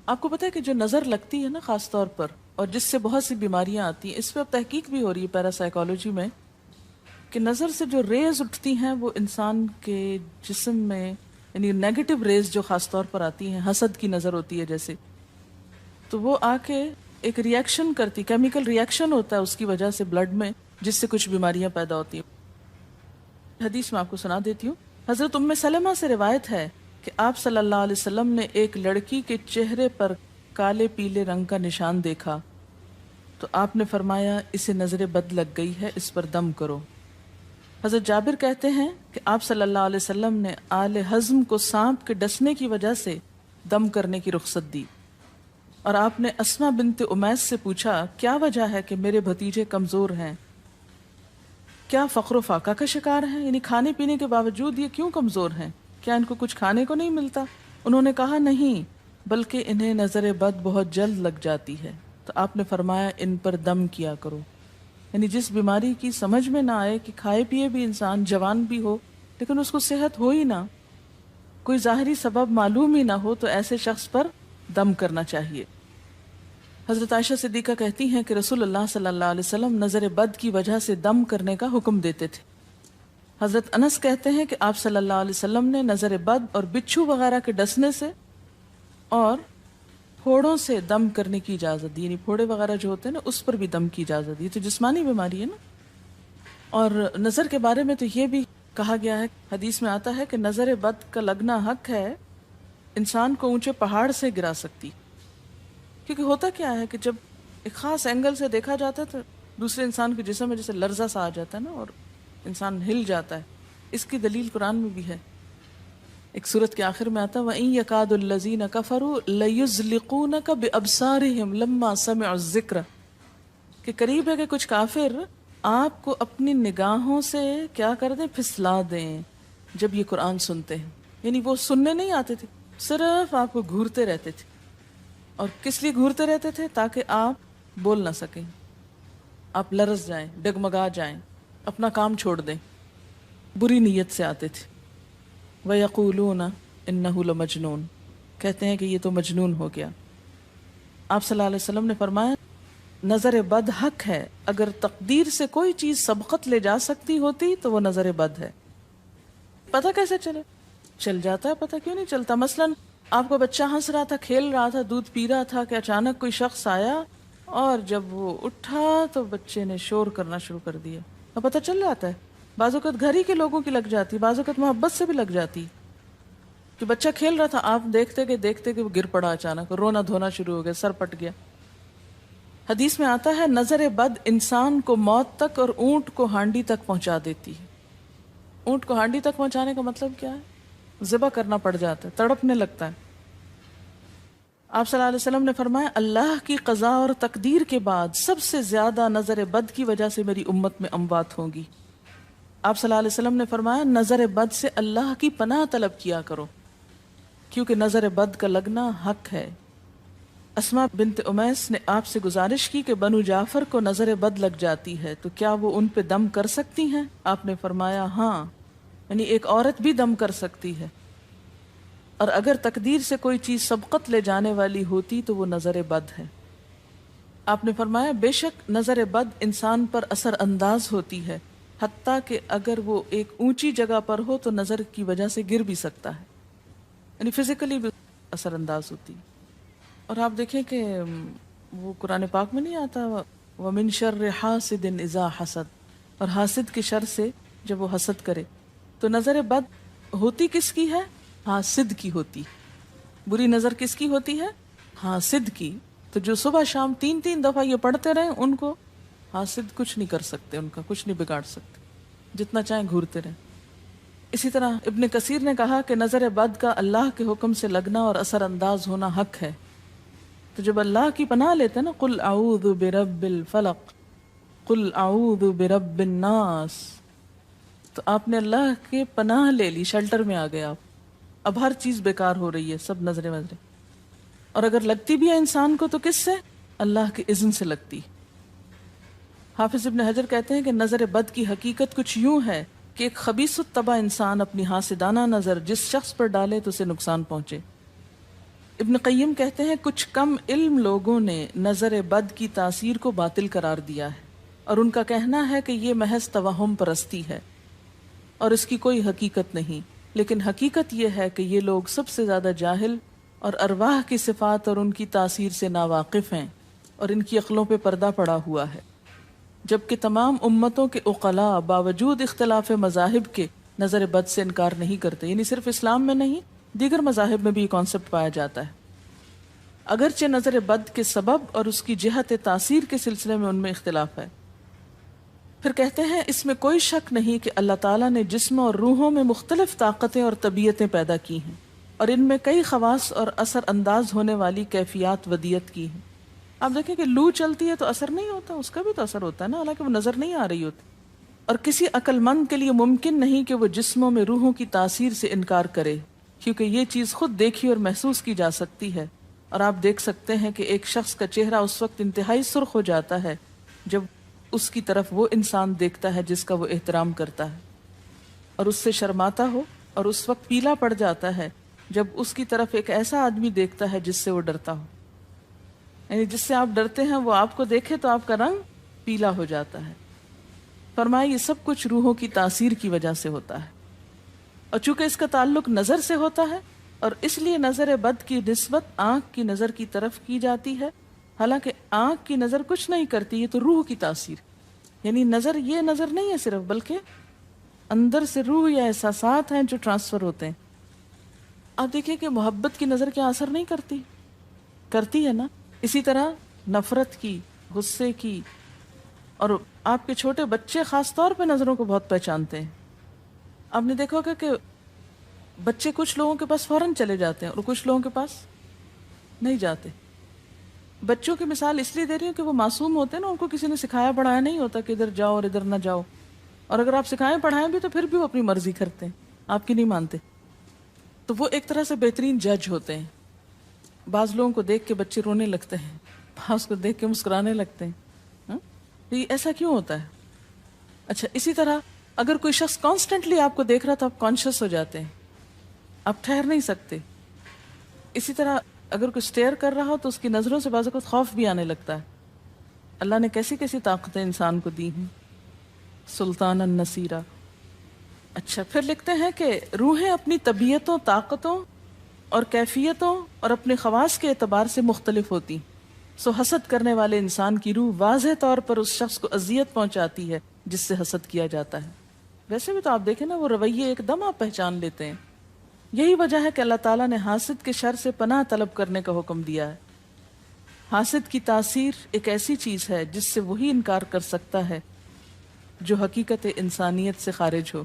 آپ کو پتا ہے کہ جو نظر لگتی ہے نا خاص طور پر، اور جس سے بہت سی بیماریاں آتی ہیں، اس پہ اب تحقیق بھی ہو رہی ہے پیراسائیکالوجی میں، کہ نظر سے جو ریز اٹھتی ہیں وہ انسان کے جسم میں، یعنی نیگیٹو ریز جو خاص طور پر آتی ہیں، حسد کی نظر ہوتی ہے جیسے، تو وہ آ کے ایک ریئیکشن کرتی، کیمیکل ریئیکشن ہوتا ہے اس کی وجہ سے بلڈ میں، جس سے کچھ بیماریاں پیدا ہوتی ہیں۔ حدیث میں آپ کو سنا دیتی ہوں۔ حضرت ام سلمہ سے روایت ہے کہ آپ صلی اللہ علیہ وسلم نے ایک لڑکی کے چہرے پر کالے پیلے رنگ کا نشان دیکھا تو آپ نے فرمایا اسے نظر بد لگ گئی ہے، اس پر دم کرو۔ حضرت جابر کہتے ہیں کہ آپ صلی اللہ علیہ وسلم نے آل حزم کو سانپ کے ڈسنے کی وجہ سے دم کرنے کی رخصت دی، اور آپ نے اسما بنت امیس سے پوچھا کیا وجہ ہے کہ میرے بھتیجے کمزور ہیں، کیا فقر و فاقہ کا شکار ہیں، یعنی کھانے پینے کے باوجود یہ کیوں کمزور ہیں، کیا ان کو کچھ کھانے کو نہیں ملتا؟ انہوں نے کہا نہیں، بلکہ انہیں نظر بد بہت جلد لگ جاتی ہے، تو آپ نے فرمایا ان پر دم کیا کرو۔ یعنی جس بیماری کی سمجھ میں نہ آئے کہ کھائے پیے بھی انسان جوان بھی ہو لیکن اس کو صحت ہو ہی نہ، کوئی ظاہری سبب معلوم ہی نہ ہو، تو ایسے شخص پر دم کرنا چاہیے۔ حضرت عائشہ صدیقہ کہتی ہیں کہ رسول اللہ صلی اللہ علیہ وسلم نظر بد کی وجہ سے دم کرنے کا حکم دیتے تھے۔ حضرت انس کہتے ہیں کہ آپ صلی اللہ علیہ وسلم نے نظر بد اور بچھو وغیرہ کے ڈسنے سے اور پھوڑوں سے دم کرنے کی اجازت دی، یعنی پھوڑے وغیرہ جو ہوتے ہیں نا اس پر بھی دم کی اجازت دی، تو جسمانی بیماری ہے نا۔ اور نظر کے بارے میں تو یہ بھی کہا گیا ہے، حدیث میں آتا ہے کہ نظر بد کا لگنا حق ہے، انسان کو اونچے پہاڑ سے گرا سکتی، کیونکہ ہوتا کیا ہے کہ جب ایک خاص اینگل سے دیکھا جاتا ہے تو دوسرے انسان کے جسم میں جیسے لرزہ سا آ جاتا ہے نا، اور انسان ہل جاتا ہے۔ اس کی دلیل قرآن میں بھی ہے، ایک سورت کے آخر میں آتا ہے وَإِن يَكَادُ الَّذِينَ كَفَرُوا لَيُزْلِقُونَكَ بِأَبْصَارِهِمْ لَمَّا سَمِعُوا الذِّكْرَ، کہ قریب ہے کہ کچھ کافر آپ کو اپنی نگاہوں سے کیا کر دیں، پھسلا دیں جب یہ قرآن سنتے ہیں۔ یعنی وہ سننے نہیں آتے تھے، صرف آپ کو گھورتے رہتے تھے۔ اور کس لیے گھورتے رہتے تھے؟ تاکہ آپ بول نہ سکیں، آپ لرز جائیں، ڈگمگا جائیں، اپنا کام چھوڑ دیں، بری نیت سے آتے تھے۔ وَيَقُولُونَ إِنَّهُ لَمَجْنُونَ، کہتے ہیں کہ یہ تو مجنون ہو گیا۔ آپ صلی اللہ علیہ وسلم نے فرمایا نظر بد حق ہے، اگر تقدیر سے کوئی چیز سبقت لے جا سکتی ہوتی تو وہ نظر بد ہے۔ پتہ کیسے چلے؟ چل جاتا ہے، پتہ کیوں نہیں چلتا؟ مثلاً آپ کو بچہ ہنس رہا تھا، کھیل رہا تھا، دودھ پی رہا تھا کہ اچانک کوئی شخص آیا اور جب وہ اٹھا تو بچے نے شور کرنا شروع کر دیا، اور پتہ چل جاتا ہے۔ بعض اوقات گھر ہی کے لوگوں کی لگ جاتی، بعض اوقات محبت سے بھی لگ جاتی، کہ بچہ کھیل رہا تھا، آپ دیکھتے کہ وہ گر پڑا، اچانک رونا دھونا شروع ہو گیا، سر پٹ گیا۔ حدیث میں آتا ہے نظر بد انسان کو موت تک اور اونٹ کو ہانڈی تک پہنچا دیتی ہے۔ اونٹ کو ہانڈی تک پہنچانے کا مطلب کیا ہے؟ ذبح کرنا پڑ جاتا ہے، تڑپنے لگتا ہے۔ آپ صلی اللہ علیہ وسلم نے فرمایا اللہ کی قضاء اور تقدیر کے بعد سب سے زیادہ نظر بد کی وجہ سے میری امت میں اموات ہوں گی۔ آپ صلی اللہ علیہ وسلم نے فرمایا نظر بد سے اللہ کی پناہ طلب کیا کرو، کیونکہ نظر بد کا لگنا حق ہے۔ اسما بنت امیس نے آپ سے گزارش کی کہ بنو جعفر کو نظر بد لگ جاتی ہے تو کیا وہ ان پہ دم کر سکتی ہیں؟ آپ نے فرمایا ہاں، یعنی ایک عورت بھی دم کر سکتی ہے، اور اگر تقدیر سے کوئی چیز سبقت لے جانے والی ہوتی تو وہ نظر بد ہے۔ آپ نے فرمایا بے شک نظر بد انسان پر اثر انداز ہوتی ہے، حتیٰ کہ اگر وہ ایک اونچی جگہ پر ہو تو نظر کی وجہ سے گر بھی سکتا ہے، یعنی فزیکلی بھی اثر انداز ہوتی ہے۔ اور آپ دیکھیں کہ وہ قرآن پاک میں نہیں آتا وَمِن شَرِّ حَاسِدٍ إِذَا حَسَدَ، اور حاسد کے شر سے جب وہ حسد کرے، تو نظر بد ہوتی کس کی ہے؟ حاسد کی ہوتی۔ بری نظر کس کی ہوتی ہے؟ حاسد کی۔ تو جو صبح شام 3 دفعہ یہ پڑھتے رہیں ان کو حاسد کچھ نہیں کر سکتے، ان کا کچھ نہیں بگاڑ سکتے، جتنا چاہیں گھورتے رہیں۔ اسی طرح ابن کثیر نے کہا کہ نظر بد کا اللہ کے حکم سے لگنا اور اثر انداز ہونا حق ہے۔ تو جب اللہ کی پناہ لیتے ہیں نا قل اعوذ برب الفلق قل اعوذ برب الناس، تو آپ نے اللہ کے پناہ لے لی، شیلٹر میں آ گئے آپ۔ اب ہر چیز بیکار ہو رہی ہے، سب نظریں وظریں، اور اگر لگتی بھی ہے انسان کو تو کس سے؟ اللہ کے اذن سے لگتی۔ حافظ ابن حجر کہتے ہیں کہ نظر بد کی حقیقت کچھ یوں ہے کہ ایک خبیث الطبع انسان اپنی حاسدانہ نظر جس شخص پر ڈالے تو اسے نقصان پہنچے۔ ابن قیم کہتے ہیں کچھ کم علم لوگوں نے نظر بد کی تاثیر کو باطل قرار دیا ہے اور ان کا کہنا ہے کہ یہ محض توہم پرستی ہے اور اس کی کوئی حقیقت نہیں، لیکن حقیقت یہ ہے کہ یہ لوگ سب سے زیادہ جاہل اور ارواح کی صفات اور ان کی تاثیر سے ناواقف ہیں اور ان کی عقلوں پہ پردہ پڑا ہوا ہے، جبکہ تمام امتوں کے عقلاء باوجود اختلاف مذاہب کے نظر بد سے انکار نہیں کرتے. یعنی صرف اسلام میں نہیں، دیگر مذاہب میں بھی یہ کانسیپٹ پایا جاتا ہے. اگرچہ نظر بد کے سبب اور اس کی جہت تاثیر کے سلسلے میں ان میں اختلاف ہے. پھر کہتے ہیں اس میں کوئی شک نہیں کہ اللہ تعالیٰ نے جسموں اور روحوں میں مختلف طاقتیں اور طبیعتیں پیدا کی ہیں اور ان میں کئی خواص اور اثر انداز ہونے والی کیفیات ودیت کی ہیں. آپ دیکھیں کہ لو چلتی ہے تو اثر نہیں ہوتا، اس کا بھی تو اثر ہوتا ہے نا، حالانکہ وہ نظر نہیں آ رہی ہوتی. اور کسی عقل مند کے لیے ممکن نہیں کہ وہ جسموں میں روحوں کی تاثیر سے انکار کرے، کیونکہ یہ چیز خود دیکھی اور محسوس کی جا سکتی ہے. اور آپ دیکھ سکتے ہیں کہ ایک شخص کا چہرہ اس وقت انتہائی سرخ ہو جاتا ہے جب اس کی طرف وہ انسان دیکھتا ہے جس کا وہ احترام کرتا ہے، اور اس سے شرماتا ہو، اور اس وقت پیلا پڑ جاتا ہے جب اس کی طرف ایک ایسا آدمی دیکھتا ہے جس سے وہ ڈرتا ہو. یعنی جس سے آپ ڈرتے ہیں وہ آپ کو دیکھے تو آپ کا رنگ پیلا ہو جاتا ہے. فرمایا یہ سب کچھ روحوں کی تاثیر کی وجہ سے ہوتا ہے، اور چونکہ اس کا تعلق نظر سے ہوتا ہے اور اس لیے نظر بد کی نسبت آنکھ کی نظر کی طرف کی جاتی ہے، حالانکہ آنکھ کی نظر کچھ نہیں کرتی، یہ تو روح کی تاثیر. یعنی نظر یہ نظر نہیں ہے صرف، بلکہ اندر سے روح یا احساسات ہیں جو ٹرانسفر ہوتے ہیں. آپ دیکھیں کہ محبت کی نظر کیا اثر نہیں کرتی؟ کرتی ہے نا. اسی طرح نفرت کی، غصے کی، اور آپ کے چھوٹے بچے خاص طور پہ نظروں کو بہت پہچانتے ہیں. آپ نے دیکھا ہوگا کہ بچے کچھ لوگوں کے پاس فوراً چلے جاتے ہیں اور کچھ لوگوں کے پاس نہیں جاتے. بچوں کی مثال اس لیے دے رہی ہوں کہ وہ معصوم ہوتے ہیں نا، ان کو کسی نے سکھایا پڑھایا نہیں ہوتا کہ ادھر جاؤ اور ادھر نہ جاؤ، اور اگر آپ سکھائیں پڑھائیں بھی تو پھر بھی وہ اپنی مرضی کرتے ہیں، آپ کی نہیں مانتے. تو وہ ایک طرح سے بہترین جج ہوتے ہیں. بعض لوگوں کو دیکھ کے بچے رونے لگتے ہیں، بعض کو دیکھ کے مسکرانے لگتے ہیں. تو یہ ایسا کیوں ہوتا ہے؟ اچھا، اسی طرح اگر کوئی شخص کانسٹنٹلی آپ کو دیکھ رہا تو آپ کانشیس ہو جاتے ہیں، آپ ٹھہر نہیں سکتے. اسی طرح اگر کوئی سٹیئر کر رہا ہو تو اس کی نظروں سے بعض اوقات خوف بھی آنے لگتا ہے. اللہ نے کیسی کیسی طاقتیں انسان کو دی ہیں. سلطان النصیرہ. اچھا، پھر لکھتے ہیں کہ روحیں اپنی طبیعتوں، طاقتوں اور کیفیتوں اور اپنے خواص کے اعتبار سے مختلف ہوتی. سو حسد کرنے والے انسان کی روح واضح طور پر اس شخص کو اذیت پہنچاتی ہے جس سے حسد کیا جاتا ہے. ویسے بھی تو آپ دیکھیں نا، وہ رویے ایک دم آپ پہچان لیتے ہیں. یہی وجہ ہے کہ اللہ تعالیٰ نے حاسد کے شر سے پناہ طلب کرنے کا حکم دیا ہے. حاسد کی تاثیر ایک ایسی چیز ہے جس سے وہی انکار کر سکتا ہے جو حقیقت انسانیت سے خارج ہو.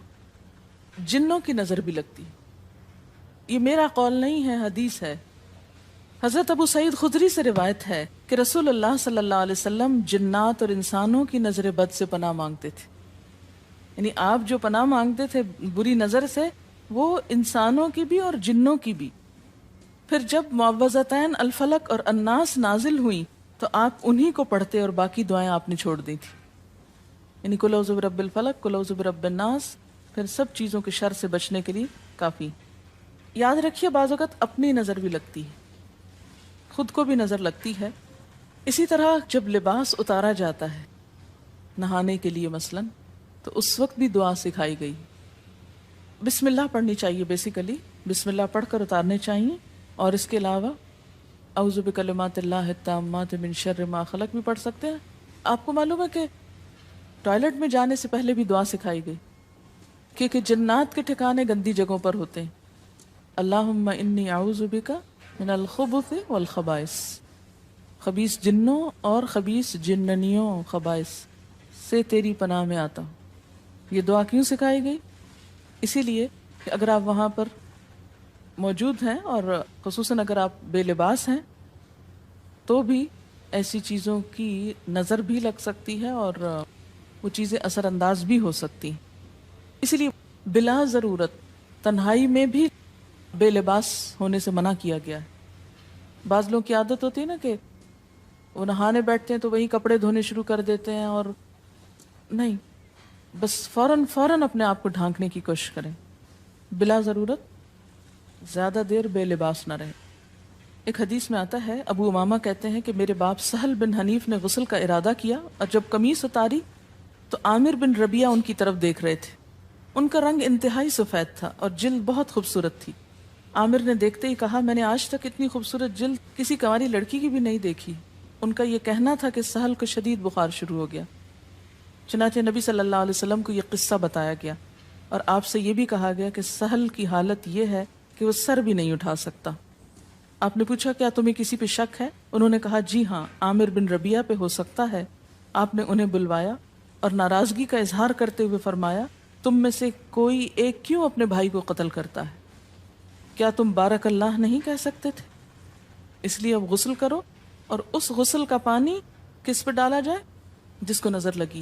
جنوں کی نظر بھی لگتی. یہ میرا قول نہیں ہے، حدیث ہے. حضرت ابو سعید خدری سے روایت ہے کہ رسول اللہ صلی اللہ علیہ وسلم جنات اور انسانوں کی نظر بد سے پناہ مانگتے تھے. یعنی آپ جو پناہ مانگتے تھے بری نظر سے، وہ انسانوں کی بھی اور جنوں کی بھی. پھر جب معوذتین الفلق اور الناس نازل ہوئیں تو آپ انہی کو پڑھتے اور باقی دعائیں آپ نے چھوڑ دی تھی. یعنی قل اعوذ برب الفلق، قل اعوذ برب الناس، پھر سب چیزوں کے شر سے بچنے کے لیے کافی. یاد رکھیے بعض اوقات اپنی نظر بھی لگتی ہے، خود کو بھی نظر لگتی ہے. اسی طرح جب لباس اتارا جاتا ہے نہانے کے لیے مثلا، تو اس وقت بھی دعا سکھائی گئی. بسم اللہ پڑھنی چاہیے، بیسیکلی بسم اللہ پڑھ کر اتارنے چاہیے. اور اس کے علاوہ اعوذ بکلمات اللہ التامات من شر ما خلق بھی پڑھ سکتے ہیں. آپ کو معلوم ہے کہ ٹوائلٹ میں جانے سے پہلے بھی دعا سکھائی گئی، کیونکہ جنات کے ٹھکانے گندی جگہوں پر ہوتے ہیں. اللہم انی اعوذ بک من الخبث والخبائث، خبیث جنوں اور خبیث جننیوں، خبائث سے تیری پناہ میں آتا ہوں. یہ دعا کیوں سکھائی گئی؟ اسی لیے کہ اگر آپ وہاں پر موجود ہیں اور خصوصاً اگر آپ بے لباس ہیں تو بھی ایسی چیزوں کی نظر بھی لگ سکتی ہے اور وہ چیزیں اثر انداز بھی ہو سکتی. اسی لیے بلا ضرورت تنہائی میں بھی بے لباس ہونے سے منع کیا گیا ہے. بعض لوگوں کی عادت ہوتی ہے نا کہ وہ نہانے بیٹھتے ہیں تو وہی کپڑے دھونے شروع کر دیتے ہیں، اور نہیں، بس فوراً اپنے آپ کو ڈھانکنے کی کوشش کریں. بلا ضرورت زیادہ دیر بے لباس نہ رہے. ایک حدیث میں آتا ہے، ابو امامہ کہتے ہیں کہ میرے باپ سہل بن حنیف نے غسل کا ارادہ کیا اور جب قمیص اتاری تو عامر بن ربیعہ ان کی طرف دیکھ رہے تھے۔ ان کا رنگ انتہائی سفید تھا اور جلد بہت خوبصورت تھی۔ عامر نے دیکھتے ہی کہا، میں نے آج تک اتنی خوبصورت جلد کسی کنواری لڑکی کی بھی نہیں دیکھی۔ ان کا یہ کہنا تھا کہ سہل کو شدید بخار شروع ہو گیا۔ چنانچہ نبی صلی اللہ علیہ وسلم کو یہ قصہ بتایا گیا اور آپ سے یہ بھی کہا گیا کہ سہل کی حالت یہ ہے کہ وہ سر بھی نہیں اٹھا سکتا۔ آپ نے پوچھا، کیا تمہیں کسی پہ شک ہے؟ انہوں نے کہا، جی ہاں، عامر بن ربیعہ پہ ہو سکتا ہے۔ آپ نے انہیں بلوایا اور ناراضگی کا اظہار کرتے ہوئے فرمایا، تم میں سے کوئی ایک کیوں اپنے بھائی کو قتل کرتا ہے؟ کیا تم بارک اللہ نہیں کہہ سکتے تھے؟ اس لیے اب غسل کرو، اور اس غسل کا پانی کس پہ ڈالا جائے؟ جس کو نظر لگی۔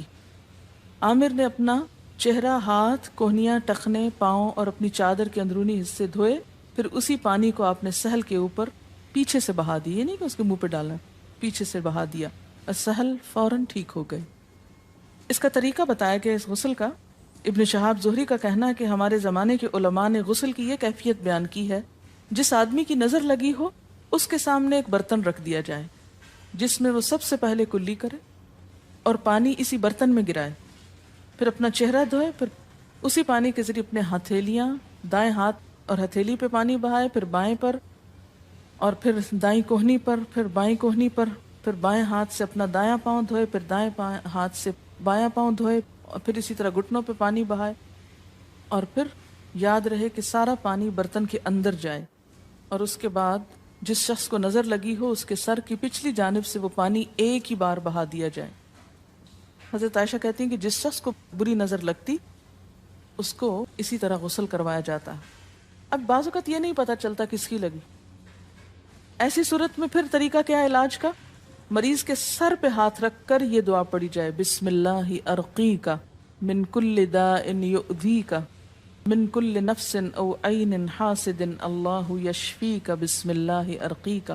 عامر نے اپنا چہرہ، ہاتھ، کوہنیاں، ٹخنے، پاؤں اور اپنی چادر کے اندرونی حصے دھوئے، پھر اسی پانی کو آپ نے سہل کے اوپر پیچھے سے بہا دی، یہ نہیں کہ اس کے منہ پہ ڈالنا، پیچھے سے بہا دیا، اور سہل فوراً ٹھیک ہو گئے۔ اس کا طریقہ بتایا گیا اس غسل کا۔ ابن شہاب زہری کا کہنا ہے کہ ہمارے زمانے کے علماء نے غسل کی یہ کیفیت بیان کی ہے، جس آدمی کی نظر لگی ہو اس کے سامنے ایک برتن رکھ دیا جائے جس میں وہ سب سے پہلے کلی کرے اور پانی اسی برتن میں گرائے، پھر اپنا چہرہ دھوئے، پھر اسی پانی کے ذریعے اپنے ہتھیلیاں، دائیں ہاتھ اور ہتھیلی پہ پانی بہائے، پھر بائیں پر، اور پھر دائیں کوہنی پر، پھر بائیں کوہنی پر، پھر بائیں ہاتھ سے اپنا دایاں پاؤں دھوئے، پھر دائیں ہاتھ سے بایاں پاؤں دھوئے، اور پھر اسی طرح گھٹنوں پہ پانی بہائے، اور پھر یاد رہے کہ سارا پانی برتن کے اندر جائے، اور اس کے بعد جس شخص کو نظر لگی ہو اس کے سر کی پچھلی جانب سے وہ پانی ایک ہی بار بہا دیا جائے۔ حضرت عائشہ کہتی ہیں کہ جس شخص کو بری نظر لگتی اس کو اسی طرح غسل کروایا جاتا ہے۔ اب بعض اوقات یہ نہیں پتہ چلتا کس کی لگی، ایسی صورت میں پھر طریقہ کیا ہے علاج کا؟ مریض کے سر پہ ہاتھ رکھ کر یہ دعا پڑھی جائے، بسم اللہ ارقیک من کل داء یؤذیک من کل نفس او عین حاسد اللہ یشفیک بسم اللہ ارقیک۔